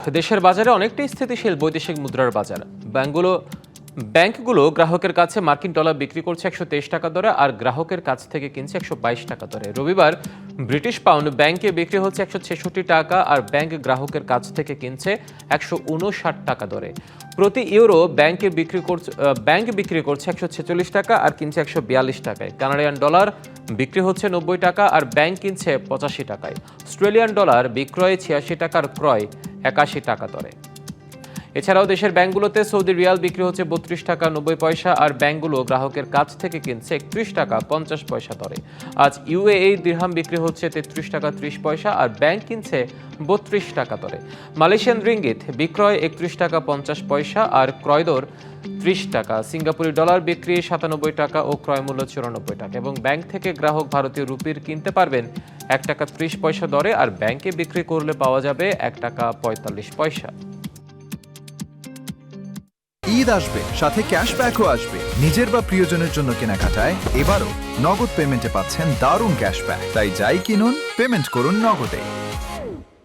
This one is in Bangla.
দেশের বাজারে অনেকটাই স্থিতিশীল বৈদেশিক মুদ্রার বাজার। ব্যাংকগুলো গ্রাহকের কাছে মার্কিন ডলার বিক্রি করছে 123 টাকা দরে আর গ্রাহকের কাছ থেকে কিনছে 122 টাকা দরে। রবিবার ব্রিটিশ পাউন্ড ব্যাংকে বিক্রি হচ্ছে 166 টাকা আর ব্যাংক গ্রাহকের কাছ থেকে কিনছে 159 টাকা দরে। প্রতি ইউরো ব্যাংক বিক্রি করছে 146 টাকা আর কিনছে 142 টাকায়। কানাডিয়ান ডলার বিক্রি হচ্ছে 90 টাকা আর ব্যাংক কিনছে 85 টাকায়। অস্ট্রেলিয়ান ডলার বিক্রয় 86 টাকা আর ক্রয় 81 টাকা দরে। এছাড়াও দেশের ব্যাংকগুলোতে সৌদি রিয়াল বিক্রি হচ্ছে 32 টাকা 90 পয়সা আর ব্যাংকগুলো গ্রাহকের কাছ থেকে কিনছে 31 টাকা 50 পয়সা দরে। আজ ইউএই দিরহাম বিক্রি হচ্ছে 33 টাকা 30 পয়সা আর ব্যাংক কিনছে 32 টাকা দরে। মালয়েশিয়ান রিঙ্গিত বিক্রয় 31 টাকা 50 পয়সা আর ক্রয় দর 30 টাকা। সিঙ্গাপুরি ডলার বিক্রি 97 টাকা ও ক্রয় মূল্য 94 টাকা এবং ব্যাংক থেকে গ্রাহক ভারতীয় রুপির কিনতে পারবেন 1 টাকা 30 পয়সা দরে আর ব্যাংকে বিক্রি করলে পাওয়া যাবে 1 টাকা 45 পয়সা। ঈদ আসবে, সাথে ক্যাশব্যাকও আসবে। নিজের বা প্রিয়জনের জন্য কেনাকাটায় এবারও নগদ পেমেন্টে পাচ্ছেন দারুণ ক্যাশব্যাক। তাই যাই কিনুন, পেমেন্ট করুন নগদে।